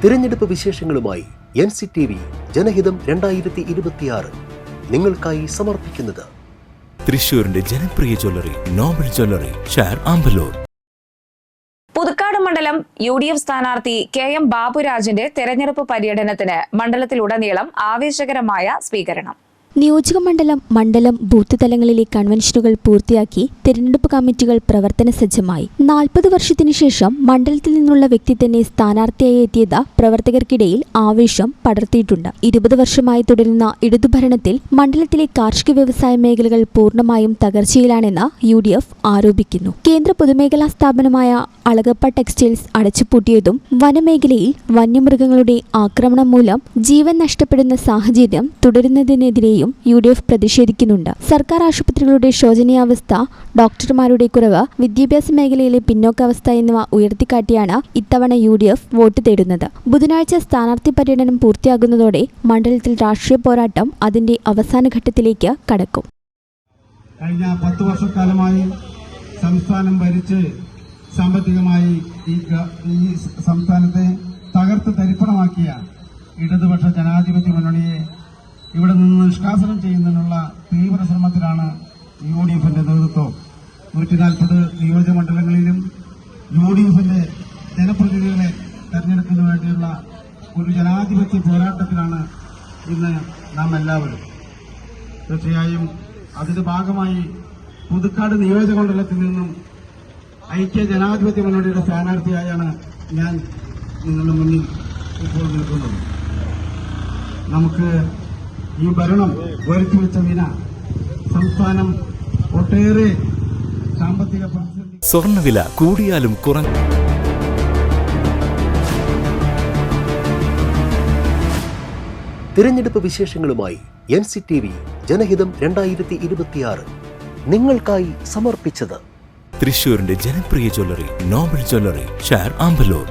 തിരഞ്ഞെടുപ്പ് വിശേഷങ്ങളുമായി NCTV ജനഹിതം 2026 നിങ്ങൾക്കായി സമർപ്പിക്കുന്നത് തൃശൂരിന്റെ ജനപ്രിയ ജ്വല്ലറി നോബൽ ജ്വല്ലറി, ഷാർ ആമ്പലൂർ. പുതുക്കാട് മണ്ഡലം UDF സ്ഥാനാർത്ഥി KM ബാബുരാജിന്റെ തെരഞ്ഞെടുപ്പ് പര്യടനത്തിന് മണ്ഡലത്തിലുടനീളം ആവേശകരമായ സ്വീകരണം. നിയോജക മണ്ഡലം ബൂത്ത് തലങ്ങളിലെ കൺവെൻഷനുകൾ പൂർത്തിയാക്കി തിരഞ്ഞെടുപ്പ് കമ്മിറ്റികൾ പ്രവർത്തന സജ്ജമായി. 40 വർഷത്തിനു ശേഷം മണ്ഡലത്തിൽ നിന്നുള്ള വ്യക്തി തന്നെ സ്ഥാനാർത്ഥിയായി എത്തിയത് പ്രവർത്തകർക്കിടയിൽ ആവേശം പടർത്തിയിട്ടുണ്ട്. 20 വർഷമായി തുടരുന്ന ഇടതുഭരണത്തിൽ മണ്ഡലത്തിലെ കാർഷിക വ്യവസായ മേഖലകൾ പൂർണ്ണമായും തകർച്ചയിലാണെന്ന് UDF ആരോപിക്കുന്നു. കേന്ദ്ര പൊതുമേഖലാ സ്ഥാപനമായ അളഗപ്പ ടെക്സ്റ്റൈൽസ് അടച്ചുപൂട്ടിയതും വനമേഖലയിൽ വന്യമൃഗങ്ങളുടെ ആക്രമണം മൂലം ജീവൻ നഷ്ടപ്പെടുന്ന സാഹചര്യം തുടരുന്നതിനെതിരെയും UDF പ്രതിഷേധിക്കുന്നുണ്ട്. സർക്കാർ ആശുപത്രികളുടെ ശോചനീയാവസ്ഥ, ഡോക്ടർമാരുടെ കുറവ്, വിദ്യാഭ്യാസ മേഖലയിലെ പിന്നോക്കാവസ്ഥ എന്നിവ ഉയർത്തിക്കാട്ടിയാണ് ഇത്തവണ UDF വോട്ട് തേടുന്നത്. ബുധനാഴ്ച സ്ഥാനാർത്ഥി പര്യടനം പൂർത്തിയാകുന്നതോടെ മണ്ഡലത്തിൽ രാഷ്ട്രീയ പോരാട്ടം അതിന്റെ അവസാന ഘട്ടത്തിലേക്ക് കടക്കും. കഴിഞ്ഞ 10 വർഷക്കാലമായി സംസ്ഥാനം ഭരിച്ച് സാമ്പത്തികമായി ഈ സംസ്ഥാനത്തെ തകർത്ത് തരിപ്പണമാക്കിയ ഇടതുപക്ഷ ജനാധിപത്യ മുന്നണിയെ ഇവിടെ നിന്ന് നിഷ്കാസനം ചെയ്യുന്നതിനുള്ള തീവ്ര ശ്രമത്തിലാണ് UDFന്റെ നേതൃത്വം. 140 നിയോജകമണ്ഡലങ്ങളിലും UDFന്റെ ജനപ്രതിനിധികളെ തെരഞ്ഞെടുക്കുന്നതിന് വേണ്ടിയുള്ള ഒരു ജനാധിപത്യ പോരാട്ടത്തിലാണ് ഇന്ന് നാം എല്ലാവരും. തീർച്ചയായും അതിന്റെ ഭാഗമായി പുതുക്കാട് നിയോജകമണ്ഡലത്തിൽ നിന്നും ഐക്യ ജനാധിപത്യ മുന്നണിയുടെ സ്ഥാനാർത്ഥിയായാണ് ഞാൻ നിങ്ങളുടെ മുന്നിൽ ഇപ്പോൾ നിൽക്കുന്നത്. നമുക്ക് ഈ ഭരണം വരുത്തിവെച്ച വിന സംസ്ഥാനം ഒട്ടേറെ സാമ്പത്തിക പ്രതിസന്ധി. സ്വർണ്ണവില കൂടിയാലും കുറഞ്ഞ തിരഞ്ഞെടുപ്പ് വിശേഷങ്ങളുമായി NCTV ജനഹിതം 2026 നിങ്ങൾക്കായി സമർപ്പിച്ചത് തൃശൂരിന്റെ ജനപ്രിയ ജ്വല്ലറി നോബൽ ജ്വല്ലറി, ഷാർ ആമ്പലൂർ.